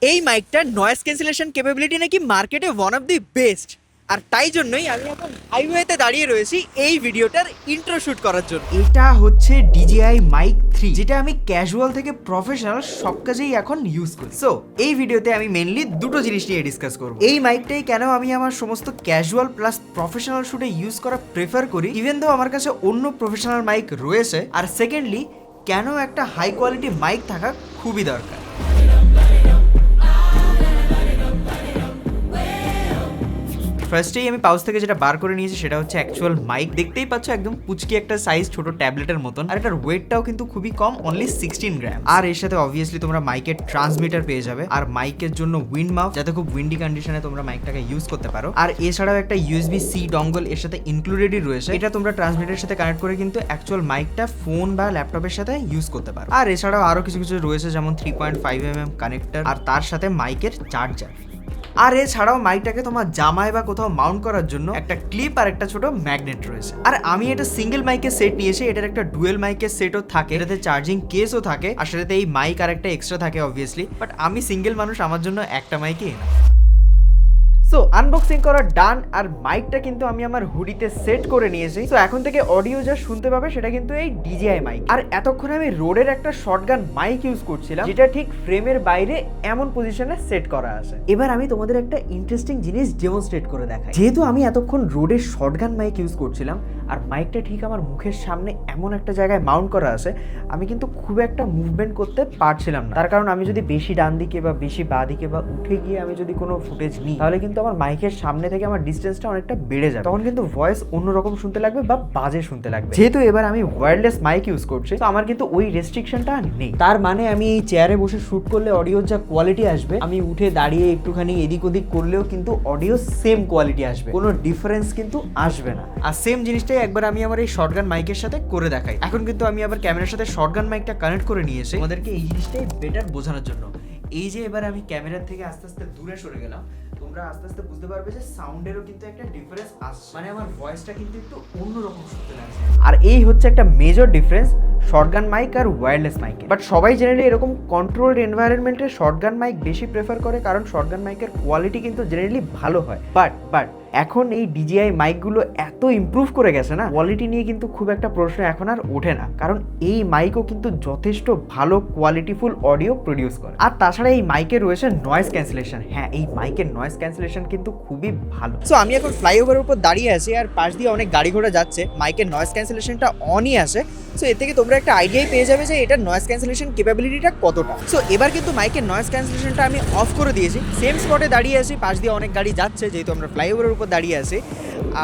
এই মাইকটার noise cancellation capability নাকি মার্কেটে ওয়ান অফ দি বেস্ট, আর তাই জন্যই আমি এখন হাইওয়েতে দাঁড়িয়ে রয়েছি এই ভিডিওটার ইন্ট্রো শুট করার জন্য। এটা হচ্ছে DJI Mic 3, যেটা আমি ক্যাজুয়াল থেকে প্রফেশনাল সব কাজেই এখন ইউজ করি। সো এই ভিডিওতে আমি মেনলি দুটো জিনিস নিয়ে ডিসকাস করব। এই মাইকটাই কেন আমি আমার সমস্ত ক্যাজুয়াল প্লাস প্রফেশনাল শুটে ইউজ করা প্রেফার করি, ইভেন দো আমার কাছে অন্য প্রফেশনাল মাইক রয়েছে। আর সেকেন্ডলি, কেন একটা হাই কোয়ালিটি মাইক থাকা খুবই দরকার। ফার্স্টেই আমি পাউচ থেকে যেটা বার করে নিয়েছি সেটা হচ্ছে অ্যাকচুয়াল মাইক। দেখতেই পাচ্ছ একদম পুচকি একটা সাইজ, ছোট ট্যাবলেটের মতন। আর এটার ওয়েটটাও কিন্তু খুবই কম, অনলি 16 গ্রাম। আর এর সাথে অবভিয়াসলি তোমরা মাইকের ট্রান্সমিটার পেয়ে যাবে, আর মাইকের জন্য উইন্ড মাউথ, যাতে খুব উইন্ডি কন্ডিশনে তোমরা মাইকটাকে ইউজ করতে পারো। আর এছাড়াও একটা USB-C ডঙ্গল এর সাথে ইনক্লুডেডই রয়েছে। এটা তোমরা ট্রান্সমিটারের সাথে কানেক্ট করে কিন্তু অ্যাকচুয়াল মাইকটা ফোন বা ল্যাপটপের সাথে ইউজ করতে পারো। আর এছাড়াও আরো কিছু কিছু রয়েছে, যেমন 3.5mm কানেক্টর, আর তার সাথে মাইকের চার্জার। আর এছাড়াও মাইকটাকে তোমার জামায় বা কোথাও মাউন্ট করার জন্য একটা ক্লিপ আর একটা ছোট ম্যাগনেট রয়েছে। আর আমি এটা সিঙ্গেল মাইকের সেট নিয়েছি, এটার একটা ডুয়েল মাইকের সেটও থাকে, এটাতে চার্জিং কেসও থাকে, আর সেটাতে এই মাইক আর একটা এক্সট্রা থাকে অবভিয়াসলি। বাট আমি সিঙ্গেল মানুষ, আমার জন্য একটা মাইকই এনাফ। সো আনবক্সিং করা ডান, আর মাইকটা কিন্তু আমি আমার হুডিতে সেট করে নিয়েছি। তো এখন থেকে অডিও যা শুনতে পাবে সেটা কিন্তু এই DJI মাইক। আর এতক্ষণ আমি রোডের একটা শর্টগান মাইক ইউজ করছিলাম, যেটা ঠিক ফ্রেমের বাইরে এমন পজিশনে সেট করা আছে। এবার আমি তোমাদের একটা ইন্টারেস্টিং জিনিস ডেমনস্ট্রেট করে দেখাই। যেহেতু আমি এতক্ষণ রোডের শর্টগান মাইক ইউজ করছিলাম, আর মাইকটা ঠিক আমার মুখের সামনে এমন একটা জায়গায় মাউন্ট করা আছে, আমি কিন্তু খুব একটা মুভমেন্ট করতে পারছিলাম না। তার কারণ আমি যদি বেশি ডান দিকে বা বেশি বাঁ দিকে বা উঠে গিয়ে আমি যদি কোনো ফুটেজ নিই, তাহলে কিন্তু আমার মাইকের সামনে থেকে আমার ডিস্টেন্সটা অনেকটা বেড়ে যাবে, তখন কিন্তু ভয়েস অন্যরকম শুনতে লাগবে বা বাজে শুনতে লাগবে। যেহেতু এবার আমি ওয়্যারলেস মাইক ইউজ করছি, তো আমার কিন্তু ওই রেস্ট্রিকশনটা নেই। তার মানে আমি এই চেয়ারে বসে শুট করলে অডিওর যা কোয়ালিটি আসবে, আমি উঠে দাঁড়িয়ে একটুখানি এদিক ওদিক করলেও কিন্তু অডিও সেম কোয়ালিটি আসবে, কোনো ডিফারেন্স কিন্তু আসবে না। আর সেম জিনিসটাই একবার আমি আমার এই শর্টগান মাইকের সাথে করে দেখাই। এখন কিন্তু আমি আবার ক্যামেরার সাথে শর্টগান মাইকটা কানেক্ট করে নিয়েছি তোমাদেরকে এই জিনিসটাই বেটার বোঝানোর জন্য। এই যে এবার আমি ক্যামেরার থেকে আস্তে আস্তে দূরে সরে গেলাম, তোমরা আস্তে আস্তে বুঝতে পারবে যে সাউন্ডেরও কিন্তু একটা ডিফারেন্স আসছে, মানে আমার ভয়েসটা কিন্তু একটু অন্যরকম শুনতে লাগছে। আর এই হচ্ছে একটা মেজর ডিফারেন্স শর্টগান মাইক আর ওয়্যারলেস মাইকে। বাট সবাই জেনারেলি এরকম কন্ট্রোলড এনভায়রনমেন্টে শর্টগান মাইক বেশি প্রেফার করে, কারণ শর্টগান মাইকের কোয়ালিটি কিন্তু জেনারেলি ভালো হয়। বাট এখন এই DJI মাইকগুলো এত ইমপ্রুভ করে গেছে না, কোয়ালিটি নিয়ে কিন্তু খুব একটা প্রশ্ন এখন আর ওঠে না, কারণ এই মাইকও কিন্তু যথেষ্ট ভালো কোয়ালিটিফুল অডিও প্রডিউস করে। আর তাছাড়া এই মাইকে রয়েছে নয়েজ ক্যান্সেলেশন। হ্যাঁ, এই মাইকের নয়েজ ক্যান্সেলেশন কিন্তু খুবই ভালো। সো আমি এখন ফ্লাইওভারের উপর দাঁড়িয়ে আছি, আর পাশ দিয়ে অনেক গাড়ি ঘোড়া যাচ্ছে, মাইকের নয়েজ ক্যান্সেলেশনটা অনই আছে। সো এর থেকে তোমরা একটা আইডিয়াই পেয়ে যাবে যে এটার নয়েজ ক্যান্সেলেশন ক্যাপাবিলিটিটা কতটা। সো এবার কিন্তু মাইকের নয়েজ ক্যান্সেলেশনটা আমি অফ করে দিয়েছি, সেম স্পটে দাঁড়িয়ে আছি, পাশ দিয়ে অনেক গাড়ি যাচ্ছে, যেহেতু আমরা ফ্লাইওভারের উপর দাঁড়িয়ে আছি।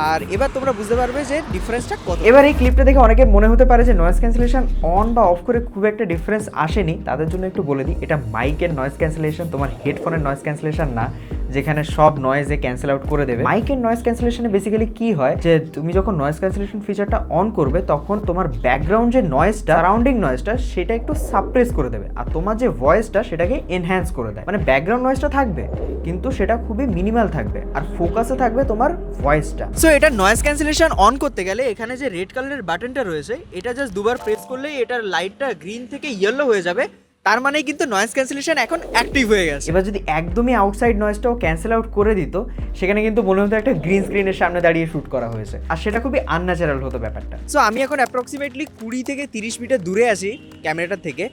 আর এবার তোমরা বুঝতে পারবে যে ডিফারেন্সটা কত। এবার এই ক্লিপটা দেখে অনেকে মনে হতে পারে যে নয়েজ ক্যান্সেলেশন অন বা অফ করে খুব একটা ডিফারেন্স আসেনি। তাদের জন্য একটু বলে দিই, এটা মাইকের নয়েজ ক্যান্সেলেশন, তোমার হেডফোনের নয়েজ ক্যান্সেলেশন না, যেখানে সব নয়েজে ক্যান্সেল আউট করে দেবে। মাইকের নয়েজ ক্যান্সেলেশনে বেসিক্যালি কি হয়, যে তুমি যখন নয়েজ ক্যান্সেলেশন ফিচারটা অন করবে, তখন তোমার ব্যাকগ্রাউন্ড যে নয়েজটা, সারাউন্ডিং নয়েজটা, সেটা একটু সাপ্রেস করে দেবে, আর তোমার যে ভয়েসটা সেটাকে এনহ্যান্স করে দেয়। মানে ব্যাকগ্রাউন্ড নয়েজটা থাকবে, কিন্তু সেটা খুবই মিনিমাল থাকবে, আর ফোকাসে থাকবে তোমার ভয়েসটা। সো এটা নয়েজ ক্যান্সেলেশন অন করতে গেলে এখানে যে রেড কালারের বাটনটা রয়েছে, এটা জাস্ট দুবার প্রেস করলেই এটার লাইটটা গ্রিন থেকে ইয়েলো হয়ে যাবে, তার মানে কিন্তু নয়েজ ক্যান্সেলেশন এখন অ্যাক্টিভ হয়ে গেছে। এবার যদি একদমই আউটসাইড নয়েজটাও ক্যান্সেল আউট করে দিত, সেখানে কিন্তু মনে হতো একটা গ্রিন স্ক্রিনের সামনে দাঁড়িয়ে শুট করা হয়েছে, আর সেটা খুবই আনন্যাচারাল হতো ব্যাপারটা। সো আমি এখন অ্যাপ্রক্সিমেটলি 20 থেকে 30 মিটার দূরে আছি ক্যামেরাটার থেকে,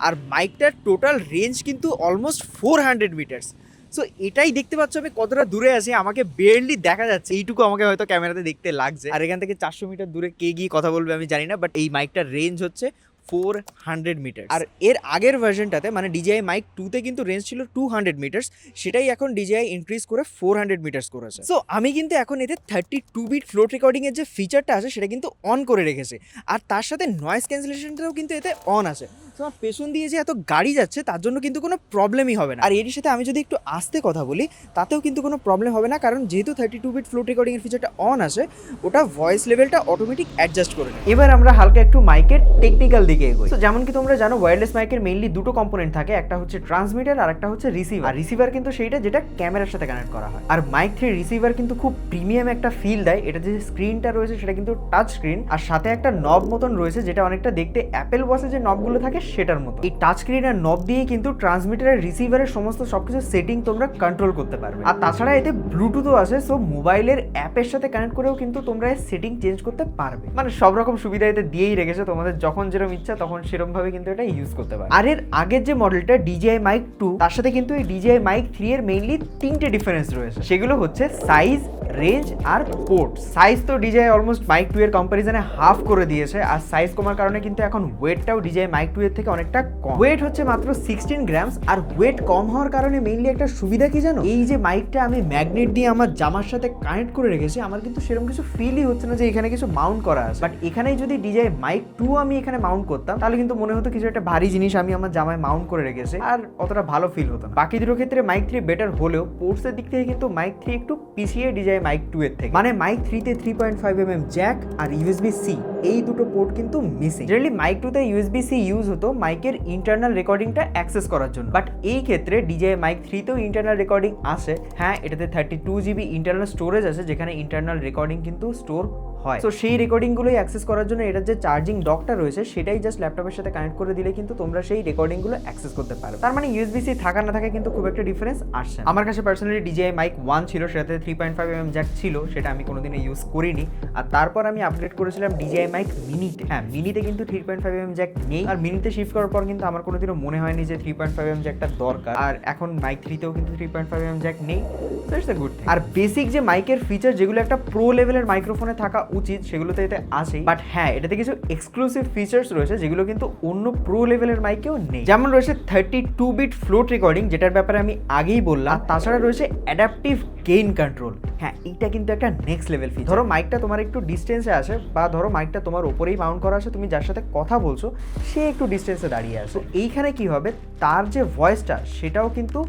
আর মাইকটার টোটাল রেঞ্জ কিন্তু অলমোস্ট 400 মিটার্স। সো এটাই দেখতে পাচ্ছ আমি কতটা দূরে আছি, আমাকে বেয়ারলি দেখা যাচ্ছে, এইটুকু আমাকে হয়তো ক্যামেরাতে দেখতে লাগছে। আর এখান থেকে 400 মিটার দূরে কে গিয়ে কথা বলবে আমি জানি না, বাট এই মাইকটার রেঞ্জ হচ্ছে 400 মিটার। আর এর আগের ভার্সনটাতে মানে DJI মাইক 2তে কিন্তু রেঞ্জ ছিল 200 মিটার্স, সেটাই এখন DJI ইনক্রিজ করে 400 মিটার্স করেছে। সো আমি কিন্তু এখন এতে 32 বিট ফ্লোট রেকর্ডিং এর যে ফিচারটা আছে সেটা কিন্তু অন করে রেখেছে, আর তার সাথে নয়েজ ক্যান্সেলেশনটাও কিন্তু এতে অন আছে। তোমার পেছন দিয়ে যে এত গাড়ি যাচ্ছে তার জন্য কিন্তু কোনো প্রবলেমই হবে না। আর এর সাথে আমি যদি একটু আস্তে কথা বলি তাতেও কিন্তু কোনো প্রবলেম হবে না, কারণ যেহেতু 32 বিট ফ্লোট রেকর্ডিং এর ফিচারটা অন আছে, ওটা ভয়েস লেভেলটা অটোমেটিক অ্যাডজাস্ট করে নেয়। এবার আমরা হালকা একটু মাইকের টেকনিক্যাল দিকে এগোই। তো যেমন কি তোমরা জানো, ওয়্যারলেস মাইকের মেইনলি দুটো কম্পোনেন্ট থাকে, একটা হচ্ছে ট্রান্সমিটার আর একটা হচ্ছে রিসিভার। আর রিসিভার কিন্তু সেইটা যেটা ক্যামেরার সাথে কানেক্ট করা হয়। আর মাইক 3 রিসিভার কিন্তু খুব প্রিমিয়াম একটা ফিল দেয়। এটা যে স্ক্রিনটা রয়েছে সেটা কিন্তু টাচ স্ক্রিন, আর সাথে একটা নব মতন রয়েছে, যেটা অনেকটা দেখতে অ্যাপেল ওয়াচে যে নবগুলো থাকে সেটার মতো। এই টাচ স্ক্রিন আর নব দিয়ে কিন্তু ট্রান্সমিটারের রিসিভারের সমস্ত সবকিছু সেটিং তোমরা কন্ট্রোল করতে পারবে। আর তাছাড়া এতে ব্লুটুথও আছে, সো মোবাইলের অ্যাপের সাথে কানেক্ট করেও কিন্তু তোমরা এই সেটিং চেঞ্জ করতে পারবে। মানে সব রকম সুবিধা এতে দিয়েই রেখেছে, তোমাদের যখন যেরকম ইচ্ছা তখন সেরকম ভাবে কিন্তু এটা ইউজ করতে পারবে। আর এর আগের যে মডেলটা DJI Mic 2, তার সাথে কিন্তু এই DJI Mic 3 এর মেইনলি 3টে ডিফারেন্স রয়েছে। সেগুলো হচ্ছে সাইজ, রেঞ্জ আর পোর্ট। সাইজ তো DJI অলমোস্ট Mic 2 এর কম্পারিজনে হাফ করে দিয়েছে, আর সাইজ কমার কারণে কিন্তু এখন ওয়েটটাও DJI Mic 2 এর থেকে অনেকটা কম। ওয়েট হচ্ছে মাত্র 16 গ্রামস। আর ওয়েট কম হওয়ার কারণে মেইনলি একটা সুবিধা কি জানো, এই যে মাইকটা আমি ম্যাগনেট দিয়ে আমার জামার সাথে কানেক্ট করে রেখেছি, আমার কিন্তু সেরকম কিছু ফিলই হচ্ছে না যে এখানে কিছু মাউন্ট করা আছে। বাট এখানেই যদি DJI Mic 2 আমি এখানে মাউন্ট করতাম, তাহলে কিন্তু মনে হতো কিছু একটা ভারী জিনিস আমি আমার জামায় মাউন্ট করে রেখেছি, আর অতটা ভালো ফিল হতো না। বাকি দুটোর ক্ষেত্রে Mic 3 বেটার হলেও পোর্টসের দিক থেকে কিন্তু Mic 3 একটু পিছিয়ে DJI Mic 2 এর থেকে। মানে Mic 3 তে 3.5mm জ্যাক আর USB-C এই দুটো পোর্ট কিন্তু মিসিং। জেনারেলি Mic 2 তে USB-C ইউজ হতো মাইকের ইন্টারনাল রেকর্ডিংটা অ্যাক্সেস করার জন্য, বাট এই ক্ষেত্রে DJI Mic 3 তেও ইন্টারনাল রেকর্ডিং আসে। হ্যাঁ, এটাতে 32GB ইন্টারনাল স্টোরেজ আছে, যেখানে ইন্টারনাল রেকর্ডিং কিন্তু স্টোর হয়। তো সেই রেকর্ডিংগুলোই অ্যাক্সেস করার জন্য এটার যে চার্জিং ডকটা রয়েছে সেটাই জাস্ট ল্যাপটপের সাথে কানেক্ট করে দিলে কিন্তু তোমরা সেই রেকর্ডিংগুলো অ্যাক্সেস করতে পারো। তার মানে USB-C থাকা না থাকে কিন্তু খুব একটা ডিফারেন্স আসছে। আমার কাছে পার্সোনালি DJI Mic 1 ছিল, সেটাতে 3.5mm জ্যাক ছিল, সেটা আমি কোনোদিনও ইউজ করিনি। আর তারপর আমি আপগ্রেড করেছিলাম DJI Mic মিনিতে। হ্যাঁ, মিনিতে কিন্তু 3.5mm জ্যাক নেই, আর মিনিতে শিফট করার পর কিন্তু আমার কোনোদিনও মনে হয়নি যে 3.5mm জ্যাকটা দরকার। আর এখন Mic 3 তেও কিন্তু 3.5mm জ্যাক নেই, so it's a good thing. আর বেসিক যে মাইকের ফিচার যেগুলো একটা প্রো লেভেলের মাইক্রোফোনে থাকা উচিত সেগুলো তো এতে আসেই। বাট হ্যাঁ, এটাতে কিছু এক্সক্লুসিভ ফিচার্স রয়েছে যেগুলো কিন্তু অন্য প্রো লেভেলের মাইকেও নেই। যেমন রয়েছে 32-bit ফ্লোট রেকর্ডিং, যেটার ব্যাপারে আমি আগেই বললাম। তাছাড়া রয়েছে অ্যাডাপটিভ গেইন কন্ট্রোল। হ্যাঁ, এইটা কিন্তু একটা নেক্সট লেভেল ফিচার। ধরো মাইকটা তোমার একটু ডিস্টেন্সে আছে, বা ধরো মাইকটা তোমার ওপরেই মাউন্ট করা আছে, তুমি যার সাথে কথা বলছো সে একটু ডিস্টেন্সে দাঁড়িয়ে আছে, এইখানে কি হবে, তার যে ভয়েসটা সেটাও কিন্তু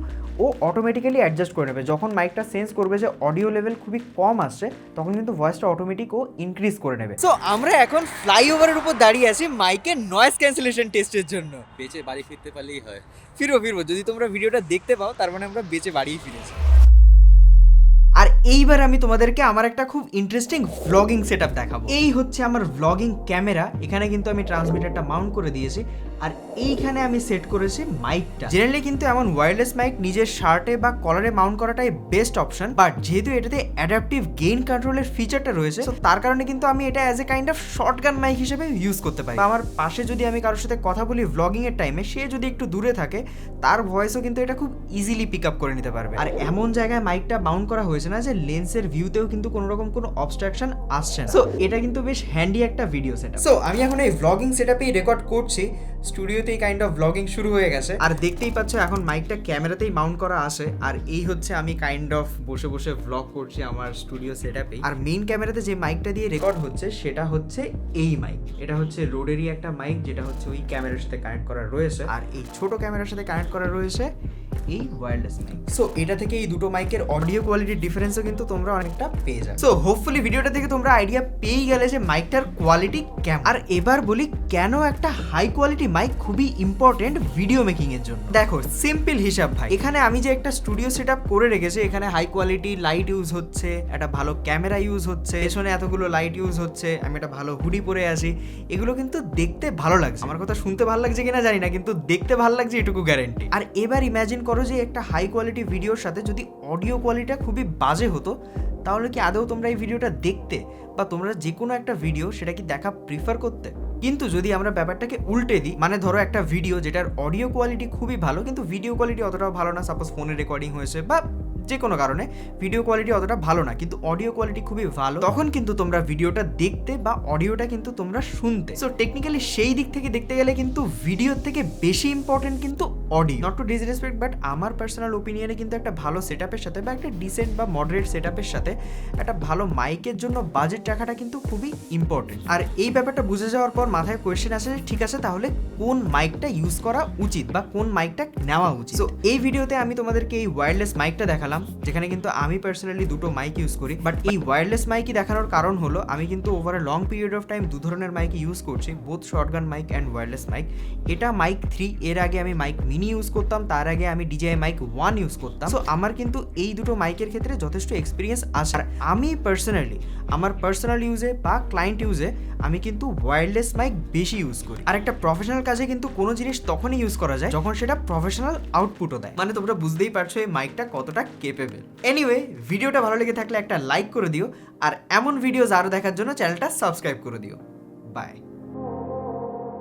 ও অটোমেটিক্যালি অ্যাডজাস্ট করে নেবে। যখন মাইকটা সেন্স করবে যে অডিও লেভেল খুবই কম আসছে, তখন কিন্তু ভয়েসটা অটোমেটিক ও ইনক্রিজ করে নেবে। সো আমরা এখন ফ্লাইওভারের উপর দাঁড়িয়ে আছি মাইকের নয়েজ ক্যান্সেলেশন টেস্টের জন্য। বেঁচে বাড়ি ফিরতে পারলেই হয়। ফিরবো, যদি তোমরা ভিডিওটা দেখতে পাও তার মানে আমরা বেঁচে বাড়িই ফিরেছি। আর এইবার আমি তোমাদেরকে আমার একটা খুব ইন্টারেস্টিং ভ্লগিং সেটআপ দেখাবো। এই হচ্ছে আমার ভ্লগিং ক্যামেরা। এখানে কিন্তু আমি ট্রান্সমিটারটা মাউন্ট করে দিয়েছি, আর এইখানে আমি সেট করেছি মাইকটা। জেনারেলি কিন্তু এমন ওয়্যারলেস মাইক নিজের শার্টে বা কলারে মাউন্ট করাটাই বেস্ট অপশন, বাট যেহেতু এটাতে অ্যাডাপটিভ গেইন কন্ট্রোলের ফিচারটা রয়েছে, তো তার কারণে কিন্তু আমি এটা as a kind of shotgun mic হিসেবে ইউজ করতে পারি। আমার পাশে যদি আমি কারোর সাথে কথা বলি ভ্লগিং এর টাইমে, সে যদি একটু দূরে থাকে তার ভয়েসও কিন্তু এটা খুব ইজিলি পিক আপ করে নিতে পারবে। আর এমন জায়গায় মাইকটা মাউন্ট করা হয়েছে না যে লেন্সের ভিউতেও কিন্তু কোনো রকম কোনো অবস্ট্রাকশন আসছে না। সো এটা কিন্তু বেশ হ্যান্ডি একটা ভিডিও সেটআপ। সো আমি এখন এই ভ্লগিং সেটআপেই রেকর্ড করছি, স্টুডিওতেই কাইন্ড অফ ভ্লগিং শুরু হয়ে গেছে। আর দেখতেই পাচ্ছ এখন মাইকটা ক্যামেরাতেই মাউন্ট করা আছে, আর এই হচ্ছে আমি কাইন্ড অফ বসে বসে ভ্লগ করছি আমার স্টুডিও সেটআপেই। আর মেইন ক্যামেরাতে যে মাইকটা দিয়ে রেকর্ড হচ্ছে সেটা হচ্ছে এই মাইক। এটা হচ্ছে রোডেরই একটা মাইক, যেটা হচ্ছে ওই ক্যামেরার সাথে কানেক্ট করা রয়েছে, আর এই ছোট ক্যামেরার সাথে কানেক্ট করা রয়েছে এই ওয়্যারলেস মাইক। সো এটা থেকে এই দুটো মাইকের অডিও কোয়ালিটির ডিফারেন্সও কিন্তু তোমরা অনেকটা পেয়ে যাবে। সো হোপফুলি ভিডিওটা থেকে তোমরা আইডিয়া পেয়ে গেলে যে মাইকটার কোয়ালিটি কেমন। আর এবার বলি কেন একটা হাই কোয়ালিটি মাইক খুবই ইম্পর্টেন্ট ভিডিও মেকিং এর জন্য। দেখো সিম্পল হিসাব ভাই, এখানে আমি যে একটা স্টুডিও সেটআপ করে রেখেছি, এখানে হাই কোয়ালিটি লাইট ইউজ হচ্ছে, একটা ভালো ক্যামেরা ইউজ হচ্ছে, পেছনে এতগুলো লাইট ইউজ হচ্ছে, আমি একটা ভালো হুডি পরে আছি, এগুলো কিন্তু দেখতে ভালো লাগছে। আমার কথা শুনতে ভালো লাগছে কিনা জানি না, কিন্তু দেখতে ভালো লাগছে এটুকু গ্যারান্টি। আর এবার ইমাজিন করো যে একটা হাই কোয়ালিটি ভিডিওর সাথে যদি অডিও কোয়ালিটিটা খুবই বাজে হতো, তাহলে কি আদৌ তোমরা এই ভিডিওটা দেখতে, বা তোমরা যে কোনো একটা ভিডিও সেটা কি দেখা প্রিফার করতে? কিন্তু যদি আমরা ব্যাপারটাকে উল্টে দিই, মানে ধরো একটা ভিডিও যেটার অডিও কোয়ালিটি খুবই ভালো কিন্তু ভিডিও কোয়ালিটি অতটাও ভালো না, সাপোজ ফোনে রেকর্ডিং হয়েছে বা যে কোনো কারণে ভিডিও কোয়ালিটি অতটা ভালো না কিন্তু অডিও কোয়ালিটি খুবই ভালো, তখন কিন্তু তোমরা ভিডিওটা দেখতে বা অডিওটা কিন্তু তোমরা শুনতে। সো টেকনিক্যালি সেই দিক থেকে দেখতে গেলে কিন্তু ভিডিওর থেকে বেশি ইম্পর্টেন্ট কিন্তু audio. Not to disrespect, but আমার পার্সোনাল ওপিনিয়নে কিন্তু একটা ভালো সেটআপের সাথে বা একটা ডিসেন্ট বা মডারেট সেটআপের সাথে একটা ভালো মাইকের জন্য বাজেট রাখাটা কিন্তু খুবই ইম্পর্টেন্ট। আর এই ব্যাপারটা বুঝে যাওয়ার পর মাথায় কোয়েশ্চেন আসে, ঠিক আছে তাহলে কোন মাইকটা ইউজ করা উচিত বা কোন মাইকটা নেওয়া উচিত। সো এই ভিডিওতে আমি তোমাদেরকে এই ওয়্যারলেস মাইকটা দেখালাম, যেখানে কিন্তু আমি পার্সোনালি দুটো মাইক ইউজ করি। বাট এই ওয়্যারলেস মাইকই দেখানোর কারণ হলো আমি কিন্তু over a long period of time দু ধরনের মাইক ইউজ করছি, both shotgun mic and wireless mic. এটা মাইক 3, এর আগে আমি মাইক মিনি ইউজ করতাম, তার আগে আমি DJI মাইক 1 ইউজ করতাম। সো আমার কিন্তু এই দুটো মাইকের ক্ষেত্রে যথেষ্ট এক্সপিরিয়েন্স আছে। আর আমি পার্সোনালি আমার পার্সোনাল ইউজে বা ক্লায়েন্ট ইউজে আমি কিন্তু ওয়্যারলেস মাইক বেশি ইউজ করি। আর একটা প্রফেশনাল কাজে কিন্তু কোনো জিনিস তখনই ইউজ করা যায় যখন সেটা প্রফেশনাল আউটপুটও দেয়। মানে তোমরা বুঝতেই পারছো এই মাইকটা কতটা কেপেবল। এনিওয়ে, ভিডিওটা ভালো লেগে থাকলে একটা লাইক করে দিও, আর এমন ভিডিওস আরও দেখার জন্য চ্যানেলটা সাবস্ক্রাইব করে দিও। বাই।